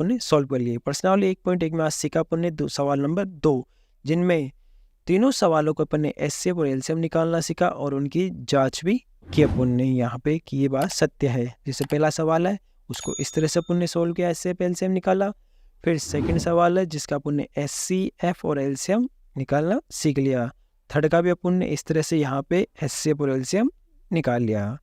ने सॉल्व कर लिए। प्रश्नावली 1.1 में आज सीखा अपन ने सवाल नंबर 2, जिनमें तीनों सवालों को अपन ने एचसीएफ और एलसीएम निकालना सीखा और उनकी जांच भी की अपन ने यहाँ पे कि ये बात सत्य है। जैसे पहला सवाल है उसको इस तरह से अपन ने सोल्व किया, एचसीएफ एलसीएम निकाला। फिर सेकंड सवाल है जिसका अपन ने एचसीएफ और एलसीएम निकालना सीख लिया। थर्ड का भी अपन ने इस तरह से यहाँ पे एचसीएफ और एलसीएम निकाल लिया।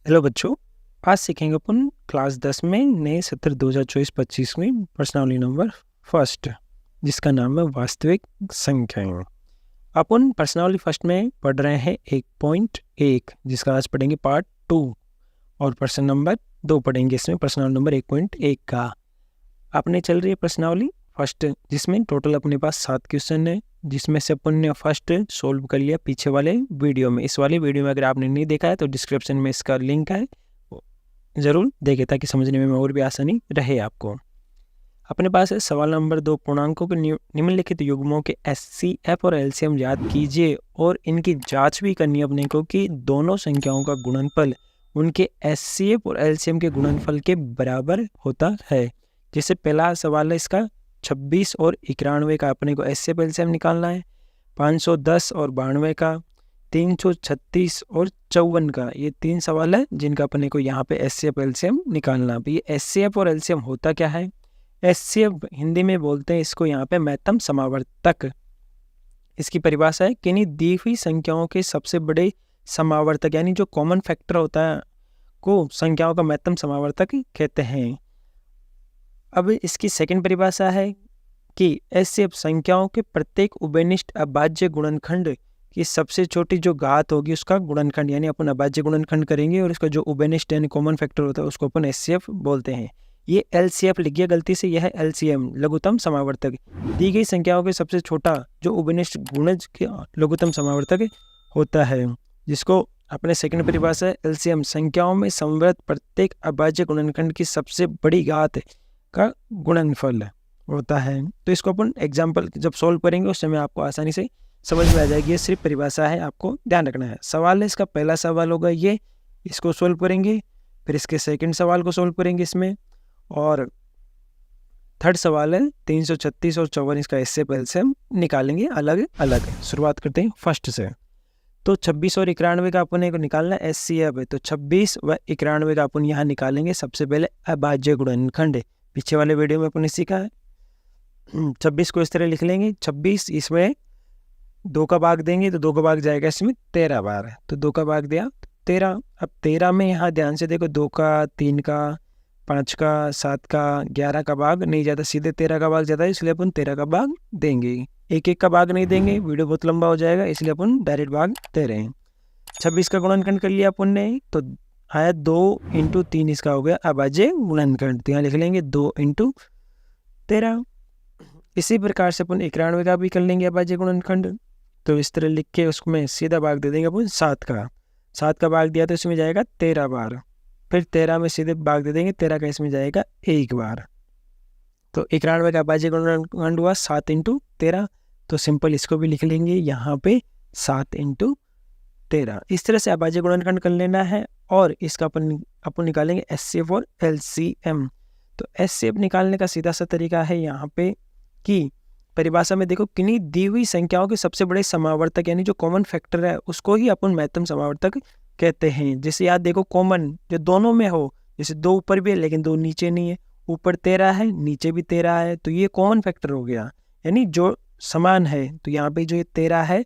हेलो बच्चों, आज सीखेंगे अपन क्लास 10 में नए सत्र 2024-25 में प्रश्नावली नंबर फर्स्ट, जिसका नाम है वास्तविक संख्याएं। अपन प्रश्नावली फर्स्ट में पढ़ रहे हैं 1.1, जिसका आज पढ़ेंगे पार्ट 2, और प्रश्न नंबर 2 पढ़ेंगे इसमें प्रश्नावली नंबर 1.1 का। अपने चल रही है प्रश्नावली फर्स्ट, जिसमें टोटल अपने पास 7 क्वेश्चन है, जिसमें से अपन ने फर्स्ट सोल्व कर लिया पीछे वाले वीडियो में। इस वाले वीडियो में अगर आपने नहीं देखा है तो डिस्क्रिप्शन में इसका लिंक है, ज़रूर देखें ताकि समझने में और भी आसानी रहे आपको। अपने पास है सवाल नंबर 2, पूर्णांकों के निम्नलिखित युग्मों के एचसीएफ और एलसीएम याद कीजिए और इनकी जांच भी करनी है अपने को कि दोनों संख्याओं का गुणनफल उनके एचसीएफ और एलसीएम के गुणनफल के बराबर होता है। जैसे पहला सवाल है इसका 26 और 91 का अपने को एचसीएफ एलसीएम निकालना है। 510 और 92 का, 336 और 54 का, ये 3 सवाल है जिनका अपने को यहाँ पे एचसीएफ एलसीएम निकालना। ये एचसीएफ और एलसीएम होता क्या है? एचसीएफ हिंदी में बोलते हैं इसको यहाँ पे महत्तम समावर्तक। इसकी परिभाषा है किन्हीं दी हुई संख्याओं के सबसे बड़े समावर्तक, यानी जो कॉमन फैक्टर होता है को संख्याओं का महत्तम समावर्तक कहते हैं। अब इसकी सेकंड परिभाषा है कि एचसीएफ संख्याओं के प्रत्येक उभयनिष्ठ अभाज्य गुणनखंड की सबसे छोटी जो घात होगी उसका गुणनखंड, यानी अपन अभाज्य गुणनखंड करेंगे और इसका जो उभयनिष्ठ यानी कॉमन फैक्टर होता है उसको अपन एचसीएफ बोलते हैं। ये एलसीएफ लिख गया गलती से, यह है एलसीएम लघुत्तम समावर्तक। दी गई संख्याओं के सबसे छोटा जो उभयनिष्ठ गुणज के लघुत्तम समावर्तक होता है, जिसको अपने सेकंड परिभाषा है एलसीएम संख्याओं में समवर्त प्रत्येक अभाज्य गुणनखंड की सबसे बड़ी घात का गुणनफल होता है। तो इसको अपन एग्जाम्पल जब सॉल्व करेंगे उस समय आपको आसानी से समझ में आ जाएगी। ये सिर्फ परिभाषा है, आपको ध्यान रखना है। सवाल है इसका पहला सवाल होगा ये, इसको सॉल्व करेंगे। फिर इसके सेकंड सवाल को सॉल्व करेंगे इसमें, और थर्ड सवाल है 336 और 54 इसका एचसीएफ एलसीएम निकालेंगे अलग अलग। शुरुआत करते हैं फर्स्ट से। तो 26 और 91 का अपन को निकालना एचसीएफ है, तो 26 व 91 का अपन यहाँ निकालेंगे सबसे पहले अभाज्य गुणनखंड। पीछे वाले वीडियो में अपन सीखा है। 26 को इस तरह लिख लेंगे, 26 इसमें 2 का भाग देंगे तो 2 का भाग जाएगा इसमें 13 बार, तो 2 का भाग दिया 13। अब 13 में यहाँ ध्यान से देखो 2 का, 3 का, 5 का, 7 का, 11 का भाग नहीं जाता, सीधे 13 का भाग जाता है, इसलिए अपन 13 का भाग देंगे। एक एक का भाग नहीं देंगे, वीडियो बहुत लंबा हो जाएगा, इसलिए अपन डायरेक्ट भाग दे रहे हैं। 26 का गुणनखंड कर लिया अपन ने, तो आया 2 × 3 इसका हो गया अभाज्य गुणनखंड, तो यहाँ लिख लेंगे 2 × 13। इसी प्रकार से अपन 91 का भी कर लेंगे अभाज्य गुणनखंड, तो इस तरह लिख के उसमें सीधा भाग दे देंगे अपन 7 का। 7 का भाग दिया तो इसमें जाएगा 13 बार, फिर 13 में सीधे भाग दे देंगे, 13 का इसमें जाएगा 1 बार। तो 91 का अभाज्य गुणनखंड हुआ 7 × 13, तो सिंपल इसको भी लिख लेंगे यहाँ पे 7 × 13। इस तरह से अभाज्य गुणनखंड कर लेना है, और इसका अपन निकालेंगे एचसीएफ और एलसीएम। तो एचसीएफ निकालने का सीधा सा तरीका है यहाँ पे कि परिभाषा में देखो किन्हीं दी हुई संख्याओं के सबसे बड़े समावर्तक, यानी जो कॉमन फैक्टर है उसको ही अपन महत्तम समावर्तक कहते हैं। जैसे याद देखो कॉमन जो दोनों में हो, जैसे 2 ऊपर भी है लेकिन 2 नीचे नहीं है, ऊपर 13 है नीचे भी 13 है, तो ये कॉमन फैक्टर हो गया, यानी जो समान है। तो यहाँ पे जो ये 13 है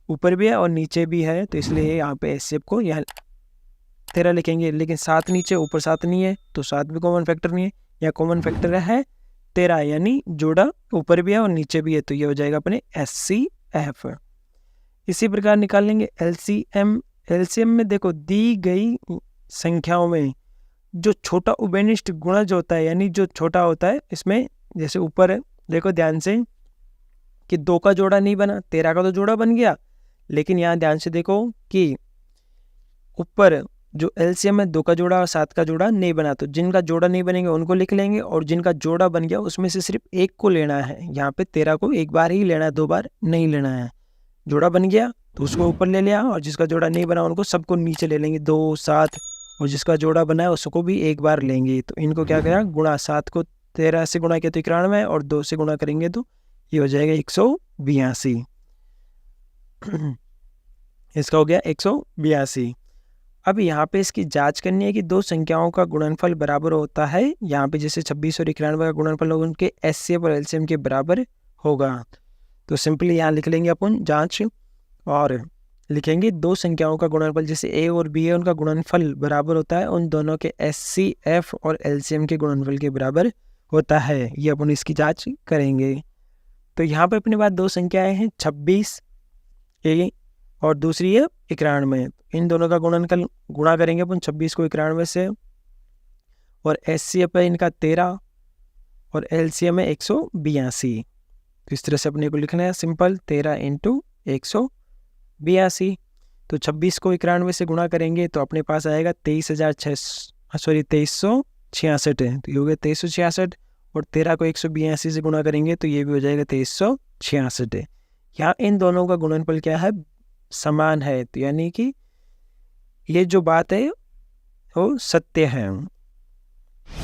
ऊपर भी है और नीचे भी है, तो इसलिए यहाँ पे एचसीएफ को यहाँ 13 लिखेंगे, लेकिन 7 नीचे ऊपर 7 नहीं है, तो 7 भी कॉमन फैक्टर नहीं है। यहाँ कॉमन फैक्टर है 13, यानी जोड़ा ऊपर भी है और नीचे भी है, तो ये हो जाएगा अपने एचसीएफ। इसी प्रकार निकाल लेंगे एलसीएम। एलसीएम में देखो दी गई संख्याओं में जो छोटा उभयनिष्ठ गुणज होता है, यानी जो छोटा होता है, इसमें जैसे ऊपर देखो ध्यान से कि 2 का जोड़ा नहीं बना, 13 का तो जोड़ा बन गया, लेकिन यहाँ ध्यान से देखो कि ऊपर जो एलसीएम है 2 का जोड़ा और 7 का जोड़ा नहीं बना, तो जिनका जोड़ा नहीं बनेंगे उनको लिख लेंगे, और जिनका जोड़ा बन गया उसमें से सिर्फ एक को लेना है। यहाँ पे 13 को एक बार ही लेना है, 2 बार नहीं लेना है। जोड़ा बन गया तो उसको ऊपर ले लिया, और जिसका जोड़ा नहीं बना उनको सबको नीचे ले लेंगे, 2, 7 और जिसका जोड़ा बना है उसको भी एक बार लेंगे। तो इनको क्या करा, गुणा 7 को 13 से गुणा किया तो 91 और 2 से गुणा करेंगे तो ये हो जाएगा 182। इसका हो गया 182। अब यहाँ पे इसकी जांच करनी है कि दो संख्याओं का गुणनफल बराबर होता है। यहाँ पे जैसे 26 और 91 का गुणनफल होगा उनके एचसीएफ और एलसीएम के बराबर होगा। तो सिंपली यहाँ लिख लेंगे अपन जांच और लिखेंगे दो संख्याओं का गुणनफल, जैसे ए और बी है उनका गुणनफल बराबर होता है, उन दोनों के एचसीएफ और एलसीएम के गुणनफल के बराबर होता है। ये अपन इसकी जांच करेंगे। तो यहाँ पे अपने पास दो संख्याएं हैं 26 ए और दूसरी है 91। इन दोनों का गुणा करेंगे अपन 26 को 91 से, और एचसीएफ है इनका 13 और एलसीएम है 182। तो इस तरह से अपने को लिखना है सिंपल 13 इंटू 182। तो 26 को 91 से गुणा करेंगे तो अपने पास आएगा 2366 है, तो ये हो गया 2366। और 13 को 182 से गुणा करेंगे तो ये भी हो जाएगा 2366 है। यहाँ इन दोनों का गुणनफल क्या है, समान है। तो यानी कि ये जो बात है वो सत्य है।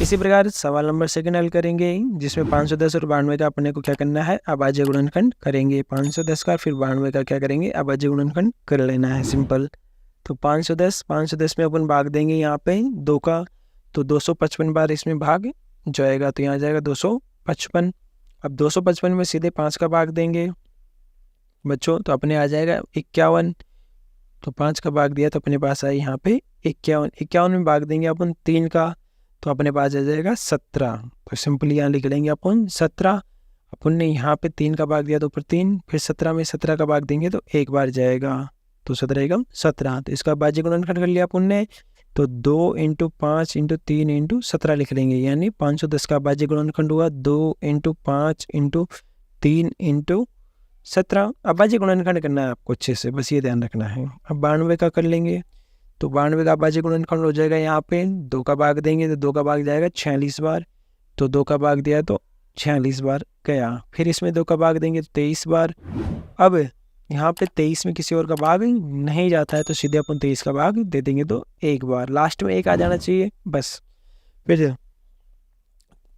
इसी प्रकार सवाल नंबर 2 हल करेंगे, जिसमें 510 और 92 का अपने को क्या करना है, अभाज्य गुणनखंड करेंगे। 510 का फिर 92 का क्या करेंगे, अभाज्य गुणनखंड कर लेना है सिंपल। तो 510 में अपन भाग देंगे यहाँ पे 2 का, तो 255 बार इसमें भाग जाएगा, तो यहाँ जाएगा 255। अब 255 में सीधे 5 का भाग देंगे बच्चों, तो अपने आ जाएगा 51। तो 5 का भाग दिया तो अपने पास आए यहाँ पे 51 में भाग देंगे अपन 3 का, तो अपने पास आ जाएगा 17। तो सिंपली यहाँ लिख लेंगे अपन 17। अपन ने यहाँ पे 3 का भाग दिया तो ऊपर 3, फिर 17 में 17 का भाग देंगे तो एक बार जाएगा, तो 17 एकम 17। तो इसका भाज्य गुणनखंड कर लिया अपन ने, तो 2 इंटू 5 इंटू 3 इंटू 17 लिख लेंगे। यानी 510 का भाज्य गुणनखंड हुआ 2 इंटू 5 इंटू 3 इंटू 17। अब भाज्य गुणनखंड करना है आपको अच्छे से, बस ये ध्यान रखना है। अब 92 का कर लेंगे, तो 92 का भाज्य गुणनखंड हो जाएगा यहाँ पे 2 का भाग देंगे तो 2 का भाग जाएगा 46 बार, तो 2 का भाग दिया तो 46 बार गया। फिर इसमें 2 का भाग देंगे तो 23 बार। अब यहाँ पे 23 में किसी और का भाग नहीं जाता है तो सीधे अपन 23 का भाग दे देंगे तो एक बार, लास्ट में 1 आ जाना चाहिए बस। फिर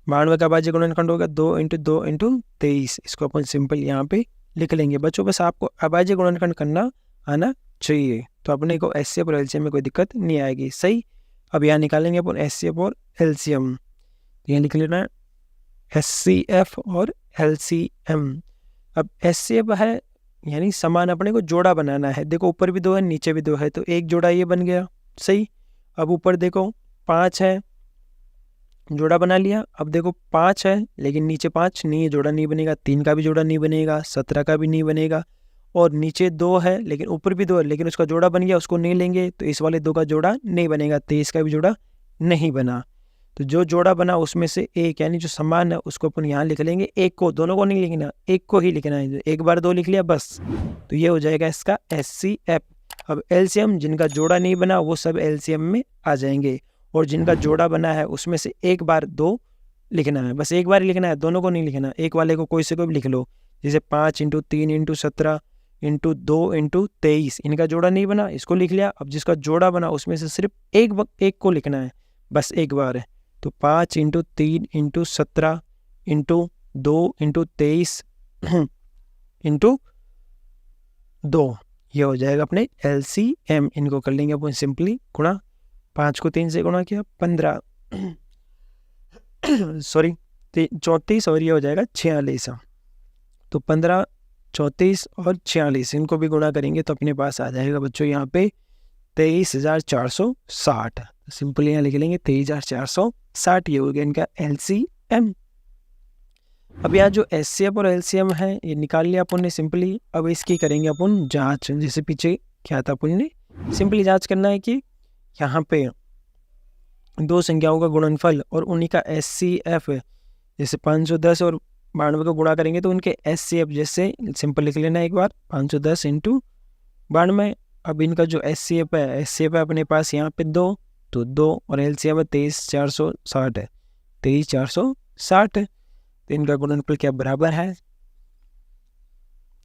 92 का भाज्य गुणनखंड होगा 2 इंटू 2 इंटू 23। इसको अपन सिंपल यहाँ पे लिख लेंगे बच्चों। बस आपको अभाज्य गुणनखंड करना आना चाहिए, तो अपने को एचसीएफ और एलसीएम में कोई दिक्कत नहीं आएगी। सही। अब यहाँ निकालेंगे अपन एचसीएफ और एलसीएम। यहाँ लिख लेना है एचसीएफ और एलसीएम। अब एचसीएफ है यानी समान, अपने को जोड़ा बनाना है। देखो ऊपर भी 2 है नीचे भी 2 है, तो एक जोड़ा ये बन गया। सही। अब ऊपर देखो 5 है, जोड़ा बना लिया। अब देखो 5 है लेकिन नीचे 5 नहीं है, जोड़ा नहीं बनेगा। 3 का भी जोड़ा नहीं बनेगा, 17 का भी नहीं बनेगा। और नीचे 2 है लेकिन ऊपर भी 2 है, लेकिन उसका जोड़ा बन गया, उसको नहीं लेंगे तो इस वाले 2 का जोड़ा नहीं बनेगा। 23 का भी जोड़ा नहीं बना, तो जो जोड़ा बना उसमें से एक यानी जो समान है उसको अपन यहाँ लिख लेंगे। एक को, दोनों को नहीं लिखना, एक को ही लिखना है। एक बार 2 लिख लिया बस, तो ये हो जाएगा इसका एचसीएफ। अब एलसीएम, जिनका जोड़ा नहीं बना वो सब एलसीएम में आ जाएंगे, और जिनका जोड़ा बना है उसमें से एक बार 2 लिखना है, बस एक बार ही लिखना है, दोनों को नहीं लिखना। एक वाले को कोई से कोई भी लिख लो, जैसे 5 इंटू 3 इंटू 17 इंटू 2 इंटू 23। इनका जोड़ा नहीं बना, इसको लिख लिया। अब जिसका जोड़ा बना उसमें से सिर्फ एक को लिखना है, बस एक बार है। तो 5 into 3 into 17 into 2 into 23 into 2, ये हो जाएगा अपने एलसीएम। इनको कर लेंगे अपन सिंपली गुणा। 5 को 3 से गुणा किया 15 सॉरी 34, और ये हो जाएगा 46। तो 15, 34 और 46 इनको भी गुणा करेंगे तो अपने पास आ जाएगा बच्चों यहाँ पे 23,460। सिंपली यहाँ लिख लेंगे 23,460, ये हो गया इनका एलसीएम। अब यहाँ जो एचसीएफ और एलसीएम है ये निकाल लिया अपन ने सिंपली। अब इसकी करेंगे अपन जांच, जैसे पीछे क्या था अपन ने सिंपली जांच करना है कि यहाँ पे दो संख्याओं का गुणनफल और उन्हीं का एचसीएफ, जैसे 510 और 92 को गुणा करेंगे तो उनके एचसीएफ जैसे सिंपल लिख लेना एक बार 510 इंटू 92। अब इनका जो एचसीएफ है अपने पास यहाँ पे 2, तो 2 और एलसीएम है 23,460 है, 23,460 है। तो इनका गुणनफल क्या बराबर है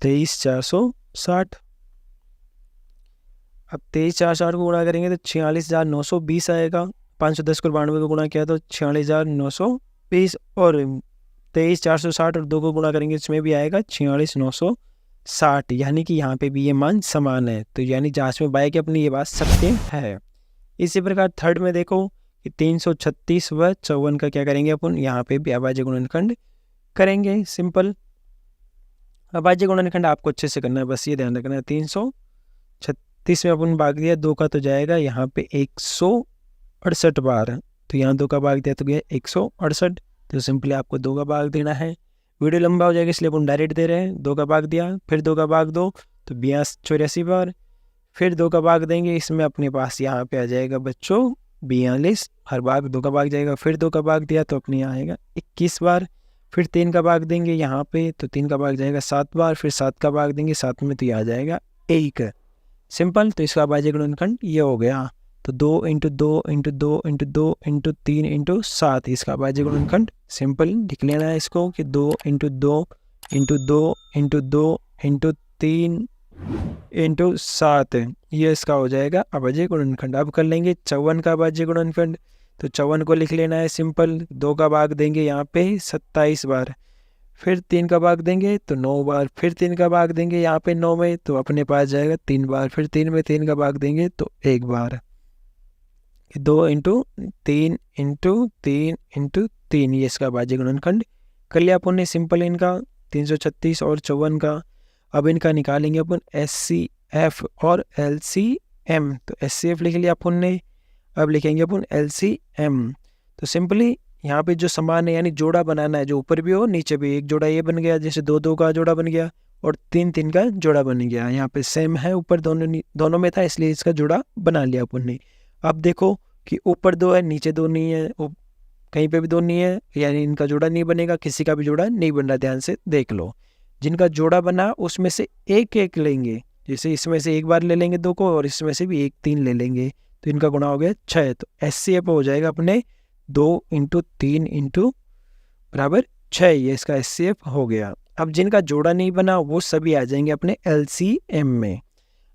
23,460। अब 23,400 को गुणा करेंगे तो 46,920 आएगा। 510 को 92 को गुणा किया तो 46,920 और 23,460 और 2 को गुणा करेंगे इसमें भी आएगा 46,960, यानी कि यहाँ पे भी ये मान समान है। तो यानी जांच में बाय की अपनी ये बात सत्य है। इसी प्रकार थर्ड में देखो कि 336 व 54 का क्या करेंगे अपन, यहाँ पे भी अभाज्य गुणनखंड करेंगे। सिंपल अभाज्य गुणनखंड आपको अच्छे से करना है, बस ये ध्यान रखना है। 336 में अपन भाग दिया 2 का तो जाएगा यहाँ पे 168 बार, तो यहाँ 2 का भाग दिया तो गया 168, तो सिंपली आपको 2 का भाग देना है। वीडियो लंबा हो जाएगा इसलिए अपन डायरेक्ट दे रहे हैं। 2 का भाग दिया, फिर 2 का भाग दो तो 82 बार, फिर 2 का भाग देंगे, इसमें अपने पास यहाँ पे आ जाएगा बच्चों 42, हर भाग 2 का भाग जाएगा। फिर 2 का भाग दिया तो अपने यहाँ आएगा 21 बार, फिर 3 का भाग देंगे यहाँ पे तो 3 का भाग जाएगा 7 बार, फिर 7 का भाग देंगे 7 में तो ये आ जाएगा 1। सिंपल, तो इसका अभाज्य गुणनखंड ये हो गया। तो 2 × 2 × 2 × 2 × 3 × 7 इसका अभाज्य गुणनखंड। सिंपल लिख लेना है इसको कि 2 × 2 × 2 × 2 × 3 × 7 ये इसका हो जाएगा अभाज्य गुणनखंड। अब कर लेंगे 54 का अभाज्य गुणनखंड। तो 54 को लिख लेना है सिंपल, 2 का भाग देंगे यहाँ पे 27 बार, फिर 3 का भाग देंगे तो 9 बार, फिर 3 का भाग देंगे यहाँ पे 9 में तो अपने पास जाएगा 3 बार, फिर 3 में 3 का भाग देंगे तो 1 बार। 2 × 3 × 3 × 3 ये इसका अभाज्य गुणनखंड कर लिया अपन ने। सिंपल इनका 336 और 54 का। अब इनका निकालेंगे अपन SCF और LCM। तो SCF लिख लिया अपन ने, अब लिखेंगे अपन LCM। तो सिंपली यहाँ पे जो समान है यानी जोड़ा बनाना है, जो ऊपर भी हो नीचे भी, एक जोड़ा ये बन गया, जैसे 2-2 का जोड़ा बन गया और 3-3 का जोड़ा बन गया। यहाँ पे सेम है, ऊपर दोनों में था इसलिए इसका जोड़ा बना लिया अपन ने। अब देखो कि ऊपर 2 है नीचे 2 नहीं है, कहीं पे भी 2 नहीं है, यानी इनका जोड़ा नहीं बनेगा, किसी का भी जोड़ा नहीं बन रहा। ध्यान से देख लो, जिनका जोड़ा बना उसमें से एक लेंगे, जैसे इसमें से एक बार ले लेंगे 2 को और इसमें से भी 3 ले लेंगे, तो इनका गुणा हो गया 6। तो SCF हो जाएगा अपने 2 × 3 × बराबर 6, ये इसका SCF हो गया। अब जिनका जोड़ा नहीं बना वो सभी आ जाएंगे अपने LCM में।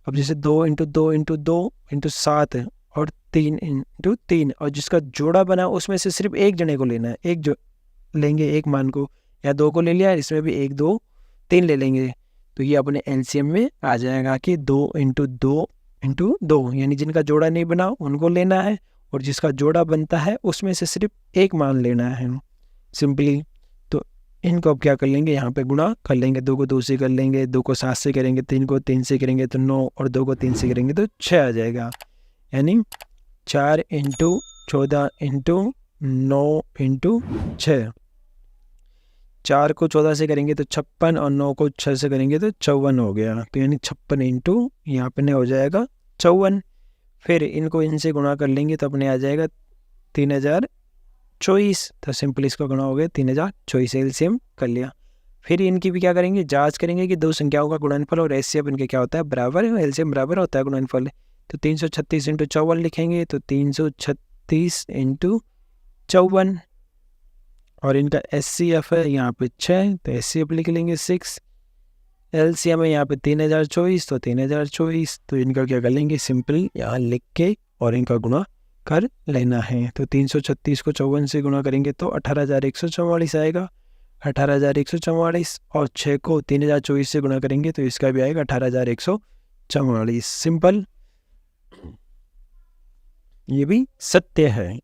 अब जैसे 2 × 2 × 2 × 7 और 3 × 3, और जिसका जोड़ा बना उसमें से सिर्फ एक जने को लेना है, एक जो लेंगे एक मान को, या 2 को ले लिया, इसमें भी 1 2 3 ले लेंगे, तो ये अपने LCM में आ जाएगा कि 2 × 2 × 2, यानी जिनका जोड़ा नहीं बना उनको लेना है और जिसका जोड़ा बनता है उसमें से सिर्फ एक मान लेना है सिंपली। तो इनको अब क्या कर लेंगे, यहाँ पे गुणा कर लेंगे, 2 को 2 से कर लेंगे, 2 को 7 से करेंगे, 3 को 3 से करेंगे तो 9, और 2 को 3 से करेंगे तो 6 आ जाएगा, यानी 4 × 14 × 9 × 6। 4 को 14 से करेंगे तो 56 और 9 को 6 से करेंगे तो 54 हो गया, तो यानी 56 × यहाँ पे हो जाएगा 54। फिर इनको इनसे गुणा कर लेंगे तो अपने आ जाएगा 3024, तो सिंपल इसका गुणा हो गया 3024, LCM कर लिया। फिर इनकी भी क्या करेंगे, जांच करेंगे कि 2 संख्याओं का गुणनफल और SCF इनके क्या होता है, बराबर है, LCM बराबर होता है गुणनफल। तो 336 × 54 लिखेंगे तो 336 × 54, और इनका SCF है यहाँ पे 6, तो SCF लिख लेंगे 6। LCM है यहाँ पे 3024, तो 3024, तो इनका क्या कर लेंगे, सिंपल यहाँ लिख के और इनका गुणा कर लेना है। तो 336 को 54 से गुणा करेंगे तो 18,144 आएगा, 18,144, और 6 को 3024 से गुणा करेंगे तो इसका भी आएगा 18,144। सिंपल, ये भी सत्य है।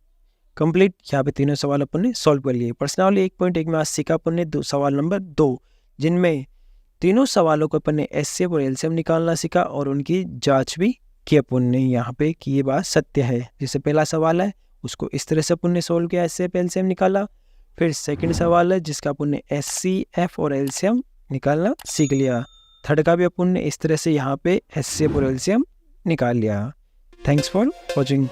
कंप्लीट। यहाँ पे तीनों सवाल अपन ने सॉल्व कर लिए। प्रश्नावली 1.1 में आज सीखा अपन ने सवाल नंबर 2, जिनमें तीनों सवालों को अपन ने SCF और LCM निकालना सीखा और उनकी जांच भी की अपन ने यहाँ पे कि ये बात सत्य है। जैसे पहला सवाल है उसको इस तरह से अपन ने सोल्व किया, SCF LCM निकाला। फिर सेकंड सवाल है जिसका अपन ने SCF और LCM निकालना सीख लिया। थर्ड का भी अपन ने इस तरह से यहाँ पे SCF और LCM निकाल लिया। Thanks for watching.